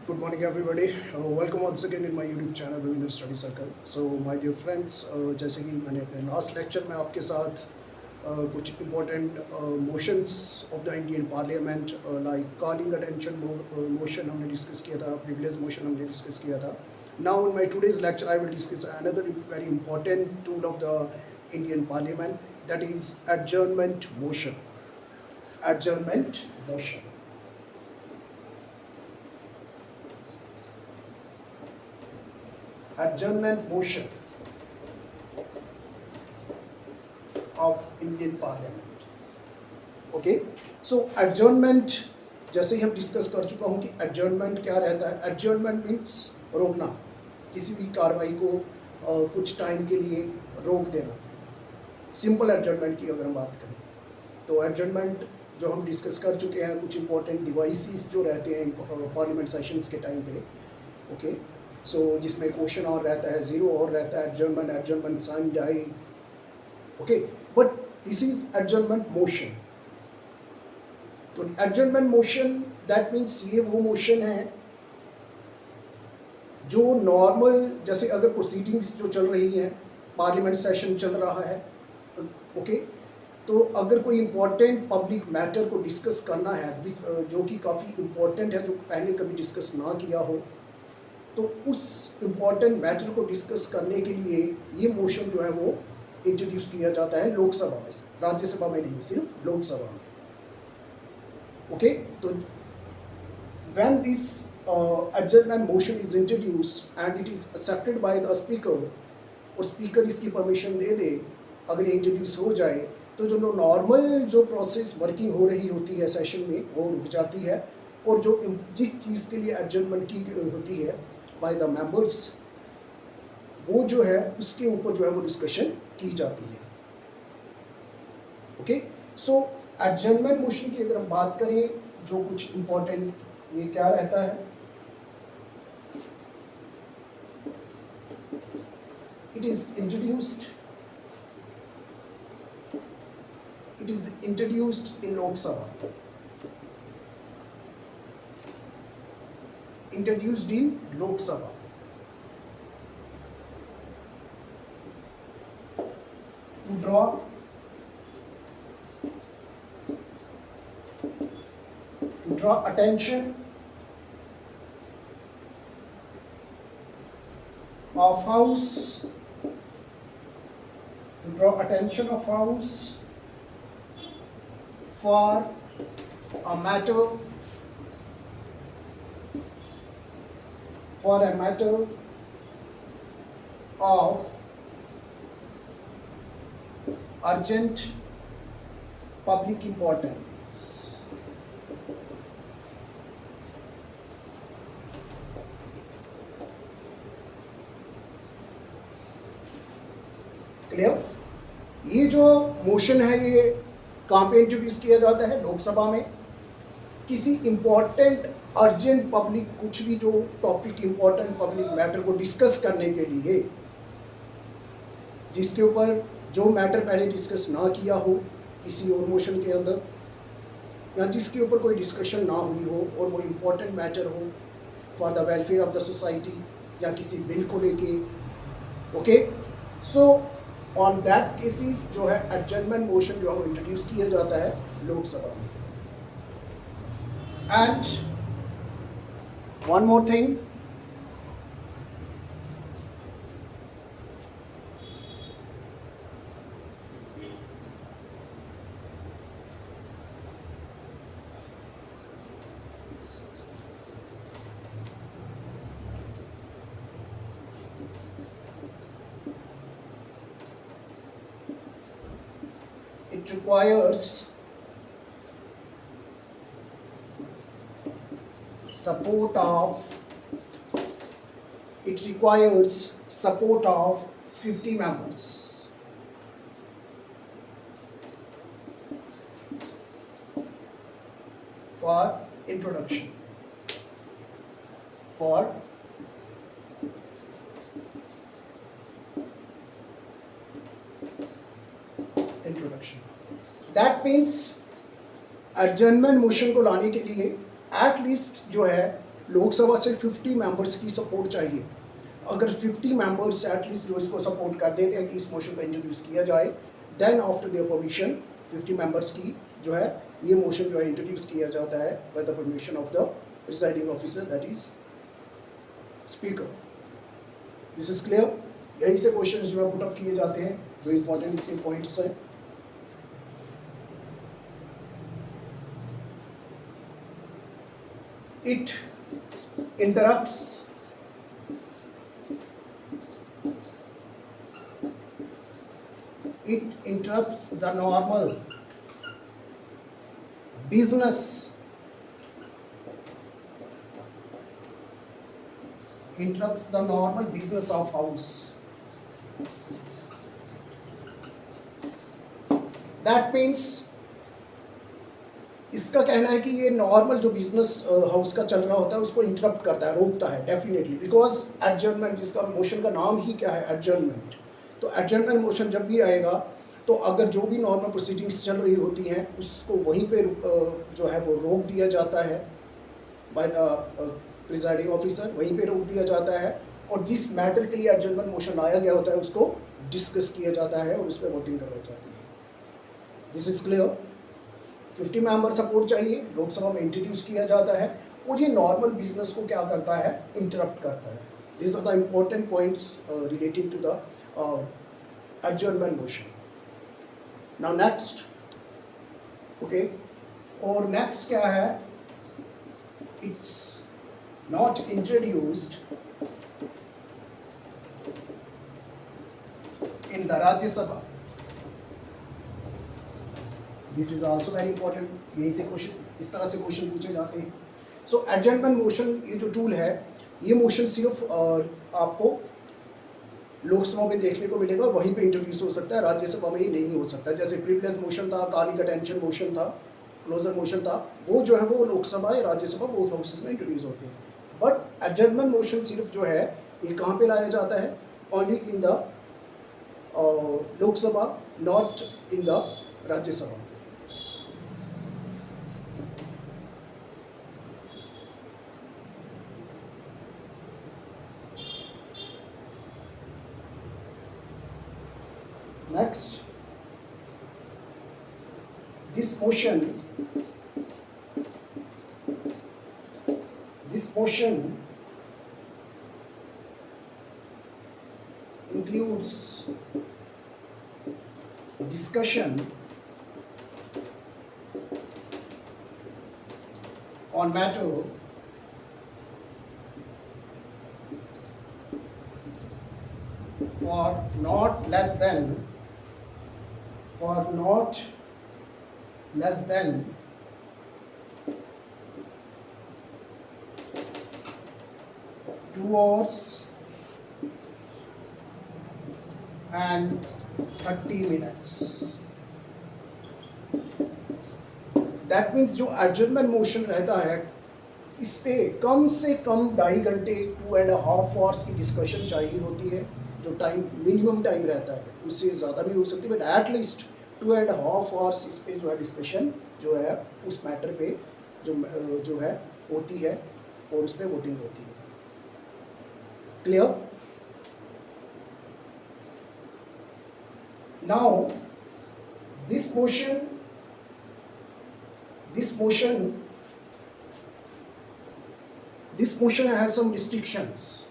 Good morning, everybody. Welcome once again in my YouTube channel Ravinder Study Circle. So, my dear friends, जैसे कि मैंने अपने last lecture में आपके साथ कुछ important motions of the Indian parliament like calling attention motion हमने discuss किया था, प्रिविलेज मोशन हमने डिस्कस किया था. Now in my today's lecture I will discuss another very important tool of the Indian parliament, that is adjournment motion. Adjournment motion. Adjournment motion of Indian Parliament. Okay, so adjournment जैसे ही हम discuss कर चुका हूँ कि adjournment क्या रहता है. Adjournment means रोकना, किसी भी कार्रवाई को कुछ टाइम के लिए रोक देना. सिंपल adjournment की अगर हम बात करें तो adjournment जो हम डिस्कस कर चुके हैं, कुछ इंपॉर्टेंट डिवाइसेस जो रहते हैं पार्लियामेंट सेशंस के टाइम पे. ओके, सो जिसमें क्वेश्चन और रहता है, ज़ीरो और रहता है, adjournment sine die. Okay, but this is adjournment motion. तो एडजर्नमेंट मोशन दैट मीन्स ये वो मोशन है जो नॉर्मल, जैसे अगर प्रोसीडिंग्स जो चल रही हैं, पार्लियामेंट सेशन चल रहा है, ओके, तो अगर कोई इम्पोर्टेंट पब्लिक मैटर को डिस्कस करना है जो कि काफ़ी इम्पोर्टेंट है, जो पहले कभी डिस्कस ना किया हो, तो उस इम्पॉर्टेंट मैटर को डिस्कस करने के लिए ये मोशन जो है वो इंट्रोड्यूस किया जाता है लोकसभा में से, राज्यसभा में नहीं, सिर्फ लोकसभा में. ओके, तो when this adjournment motion is introduced and it is accepted by the speaker, और स्पीकर इसकी परमिशन दे दे, अगर ये इंट्रोड्यूस हो जाए, तो जो नॉर्मल जो प्रोसेस वर्किंग हो रही होती है सेशन में, वो रुक जाती है, और जो जिस चीज़ के लिए एडजर्नमेंट की होती है बाय द मेंबर्स, वो जो है उसके ऊपर जो है वो डिस्कशन की जाती है. ओके, सो एडजर्नमेंट मोशन की अगर हम बात करें, जो कुछ इंपॉर्टेंट ये क्या रहता है, it is introduced in Lok Sabha, introduced in Lok Sabha. To draw attention of House, for a matter of urgent public importance. Clear? ये जो मोशन है ये कहाँ पे इंट्रोड्यूस किया जाता है? लोकसभा में. किसी इम्पोर्टेंट अर्जेंट पब्लिक, कुछ भी जो टॉपिक इम्पोर्टेंट पब्लिक मैटर को डिस्कस करने के लिए, जिसके ऊपर जो मैटर पहले डिस्कस ना किया हो किसी और मोशन के अंदर, या जिसके ऊपर कोई डिस्कशन ना हुई हो, और वो इम्पोर्टेंट मैटर हो for the welfare of the society, या किसी बिल को लेके. Okay, so on that cases जो है एडजर्नमेंट मोशन जो है वो इंट्रोड्यूस किया जाता है लोकसभा में. And one more thing, it requires support of 50 members. For introduction. That means adjournment motion को लाने के लिए एटलीस्ट जो है लोकसभा से 50 मेंबर्स की सपोर्ट चाहिए। अगर 50 मेंबर्स एटलीस्ट जो इसको सपोर्ट कर देते हैं कि इस मोशन को इंट्रोड्यूस किया जाए, then after their permission 50 members की जो है ये मोशन जो है इंट्रोड्यूस किया जाता है by the permission of the presiding officer, that is speaker. This is clear. यही से क्वेश्चंस जो है पुट अप किए जाते हैं, जो इंपॉर्टेंट इसके पॉइंट्स हैं। It interrupts the normal business of house. That means इसका कहना है कि ये नॉर्मल जो बिजनेस हाउस का चल रहा होता है उसको इंटरप्ट करता है, रोकता है डेफिनेटली, बिकॉज एडजर्नमेंट, जिसका मोशन का नाम ही क्या है, एडजर्नमेंट। तो एडजर्नमेंट मोशन जब भी आएगा तो अगर जो भी नॉर्मल प्रोसीडिंग्स चल रही होती हैं उसको वहीं पे जो है वो रोक दिया जाता है बाय द प्रिसाइडिंग ऑफिसर, वहीं पे रोक दिया जाता है, और जिस मैटर के लिए एडजर्नमेंट मोशन लाया गया होता है उसको डिस्कस किया जाता है और उस पर वोटिंग करवाई जाती है। This is clear. 50 member support चाहिए, लोकसभा में इंट्रोड्यूस किया जाता है और ये नॉर्मल बिजनेस को क्या करता है, इंटरप्ट करता है। This are the important points relating to the adjournment motion. Now next, okay, और नेक्स्ट क्या है, it's not introduced in the Rajya Sabha. This is also very important. यही से क्वेश्चन, इस तरह से क्वेश्चन पूछे जाते हैं। सो एडजर्नमेंट मोशन, ये जो टूल है, ये मोशन सिर्फ आपको लोकसभा में देखने को मिलेगा और वहीं पे इंट्रोड्यूस हो सकता है, राज्यसभा में ये नहीं हो सकता। जैसे प्रिविलेज मोशन था, कॉलिंग अटेंशन मोशन था, क्लोजर मोशन था, वो जो है वो लोकसभा या राज्यसभा बोथ हाउसेस में इंट्रोड्यूस होते हैं। बट एडजर्नमेंट मोशन सिर्फ जो है ये कहाँ पे लाया जाता है, only in the Lok Sabha, not in the Rajya Sabha. Next, this motion includes discussion on matter for not less than 2 hours and 30 minutes। That means जो एडजर्नमेंट मोशन रहता है इस पे कम से कम 2.5 घंटे 2.5 आवर्स की डिस्कशन चाहिए होती है, जो टाइम मिनिमम टाइम रहता है, उससे ज़्यादा भी हो सकती है, बट एटलीस्ट 2.5 आवर्स इस पे जो है डिस्कशन जो है उस मैटर पे जो है होती है और उस पर वोटिंग होती है। Clear. Now this motion has some restrictions.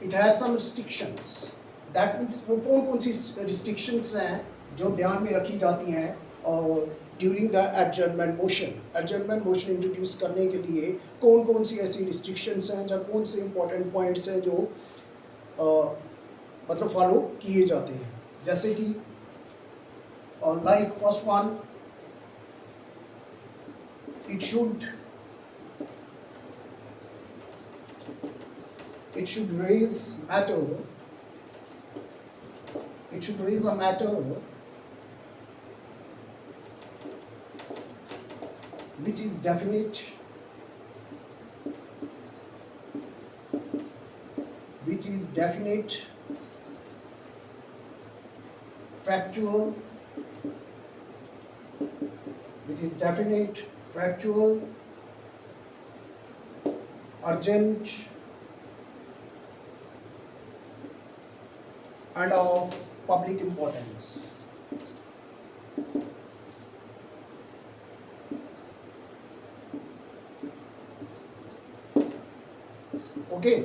It has some restrictions. That means वो कौन सी restrictions हैं जो ध्यान में रखी जाती हैं और during the adjournment motion introduce करने के लिए कौन सी ऐसी रिस्ट्रिक्शंस हैं या कौन से इंपॉर्टेंट पॉइंट्स हैं जो मतलब फॉलो किए जाते हैं। जैसे कि like first one, it should raise a matter which is definite, factual, which is definite, factual, urgent, and of public importance. Okay,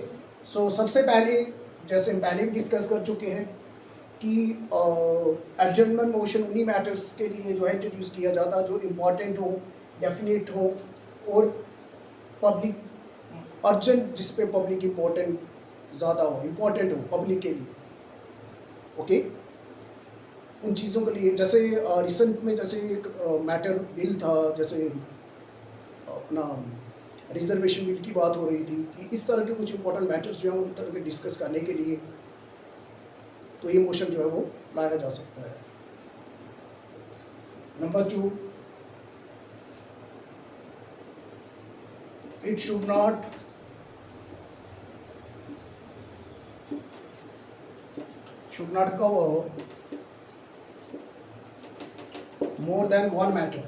so सबसे पहले जैसे हम पहले भी डिस्कस कर चुके हैं कि एडजर्नमेंट मोशन उन्हीं मैटर्स के लिए जो है इंट्रोड्यूस किया जाता है जो इम्पोर्टेंट हो, डेफिनेट हो और पब्लिक अर्जेंट, जिस पे पब्लिक इम्पोर्टेंट ज़्यादा हो, इम्पोर्टेंट हो पब्लिक के लिए। ओके, उन चीज़ों के लिए जैसे रिसेंट में जैसे एक मैटर बिल था, जैसे अपना रिजर्वेशन बिल की बात हो रही थी कि इस तरह के कुछ इंपॉर्टेंट मैटर्स जो हैं उन तरह के डिस्कस करने के लिए तो ये मोशन जो है वो लाया जा सकता है। Number 2, it should not cover more than one matter.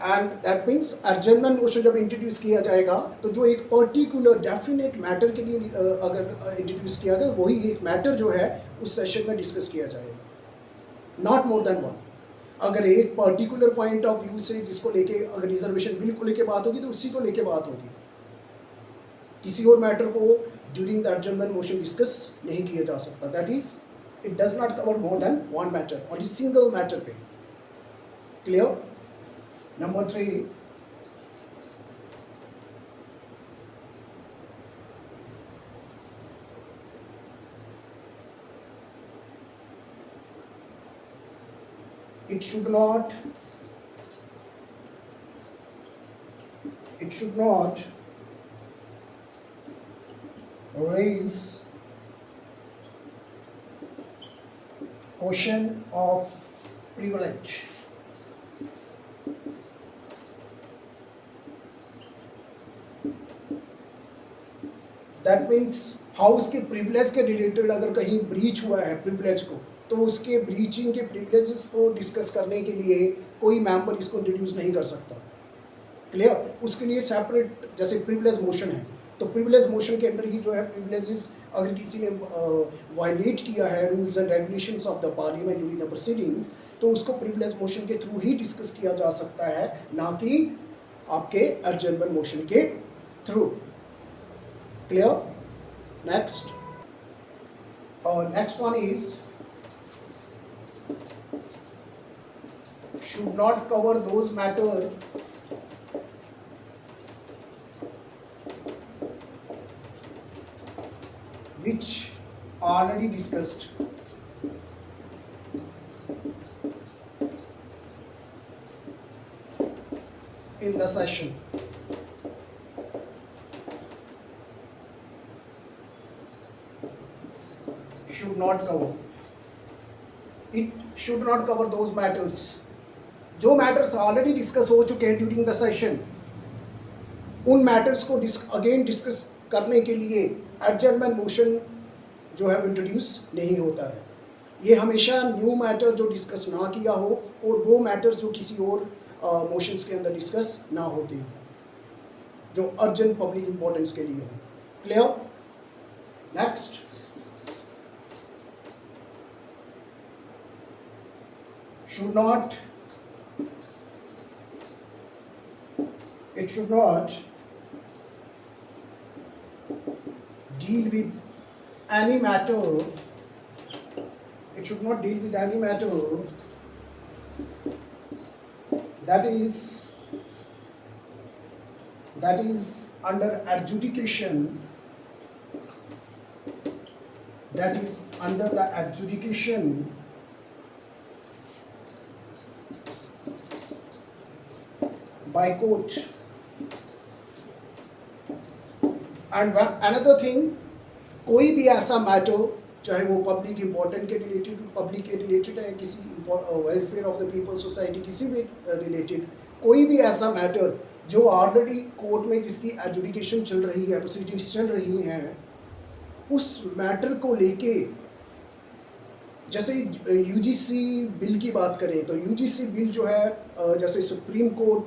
And that means adjournment motion जब इंट्रोड्यूस किया जाएगा तो जो एक पर्टिकुलर डेफिनेट मैटर के लिए अगर इंट्रोड्यूस किया गया वही एक मैटर जो है उस सेशन में डिस्कस किया जाएगा, नॉट मोर देन वन। अगर एक पर्टिकुलर पॉइंट ऑफ व्यू से जिसको लेके अगर रिजर्वेशन बिल को लेके बात होगी तो उसी को लेके बात होगी, किसी और मैटर को during the adjournment motion discuss नहीं किया जा सकता। That is it does not cover more than one matter, only single matter पे। Clear? Number 3, it should not raise question of privilege. That means house के privilege के related अगर कहीं breach हुआ है प्रिविलेज को तो उसके ब्रीचिंग के प्रिविलेजेस को डिस्कस करने के लिए कोई मेंबर इसको इंट्रोड्यूस नहीं कर सकता। क्लियर? उसके लिए सेपरेट जैसे प्रिविलेज मोशन है तो प्रिविलेज मोशन के अंदर ही जो है प्रिविलेजेस अगर किसी ने वायलेट किया है rules and regulations of the parliament during the proceedings तो उसको प्रिविलेज मोशन के थ्रू ही डिस्कस किया जा सकता है, ना कि आपके एडजर्नमेंट मोशन के through. Clear? Next. Next one is should not cover those matters which are already discussed in the session. Should not cover. It should not cover those matters. जो matters already discuss हो चुके हैं during the session, उन matters को again discuss करने के लिए adjournment motion जो है इंट्रोड्यूस नहीं होता है। ये हमेशा न्यू मैटर जो डिस्कस ना किया हो और वो मैटर्स जो किसी और मोशंस के अंदर डिस्कस ना होते हो, जो अर्जेंट पब्लिक इंपॉर्टेंस के लिए हो। Clear? Next, should not deal with any matter. It should not deal with any matter that is under adjudication. That is under the adjudication by court. And another thing, कोई भी ऐसा matter चाहे वो public important के related, public के related है, किसी welfare of the people society, किसी भी रिलेटेड कोई भी ऐसा मैटर जो ऑलरेडी कोर्ट में जिसकी एजुडिकेशन चल रही है, प्रोसीडिंग्स चल रही हैं, उस मैटर को लेके जैसे यूजीसी बिल की बात करें तो यूजीसी बिल जो है जैसे supreme court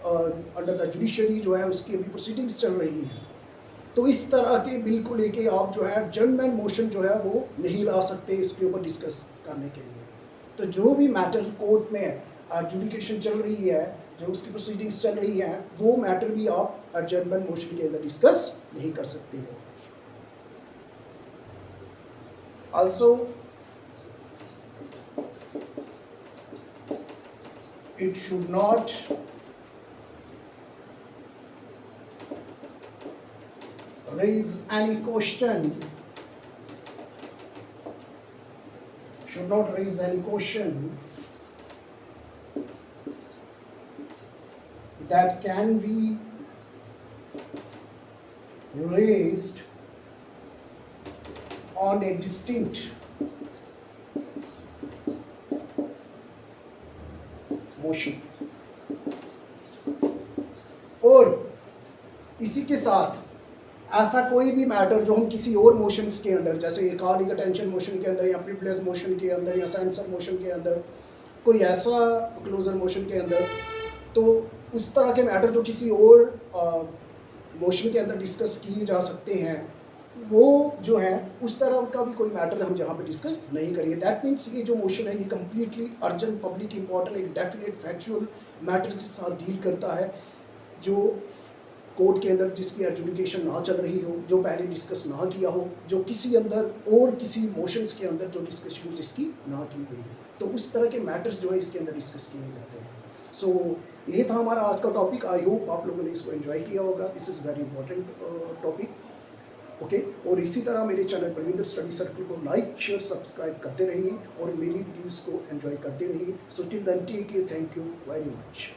under the judiciary जो है उसकी अभी प्रोसीडिंग्स चल रही हैं, तो इस तरह के बिल को लेके आप जो है जजमेंट मोशन जो है वो नहीं ला सकते इसके ऊपर डिस्कस करने के लिए। तो जो भी मैटर कोर्ट में एडजुडिकेशन चल रही है, जो उसकी प्रोसीडिंग्स चल रही हैं, वो मैटर भी आप एडजमेंट मोशन के अंदर डिस्कस नहीं कर सकते हो। Also it should not raise any question, should not raise any question that can be raised on a distinct motion. और इसी के साथ ऐसा कोई भी मैटर जो हम किसी और मोशंस के अंदर, जैसे कॉल लीगल अटेंशन मोशन के अंदर या प्रिविलेज मोशन के अंदर या सेंसर मोशन के अंदर, कोई ऐसा क्लोजर मोशन के अंदर, तो उस तरह के मैटर जो किसी और मोशन के अंदर डिस्कस किए जा सकते हैं, वो जो है उस तरह का भी कोई मैटर हम जहाँ पे डिस्कस नहीं करेंगे। दैट मीन्स ये जो मोशन है ये कम्प्लीटली अर्जेंट, पब्लिक इंपॉर्टेंट, एक डेफिनेट फैक्चुअल मैटर के साथ डील करता है, जो कोर्ट के अंदर जिसकी एडजुडिकेशन ना चल रही हो, जो पहले डिस्कस ना किया हो, जो किसी अंदर और किसी मोशंस के अंदर जो डिस्कशन जिसकी ना की गई हो, तो उस तरह के मैटर्स जो है इसके अंदर डिस्कस किए जाते हैं। सो ये था हमारा आज का टॉपिक। आई होप आप लोगों ने इसको एंजॉय किया होगा। This is very important topic. Okay, और इसी तरह मेरे चैनल परविंदर स्टडी सर्कल को लाइक, शेयर, सब्सक्राइब करते रहिए और मेरी वीडियोस को एंजॉय करते रहिए। So till then take care, thank you very much.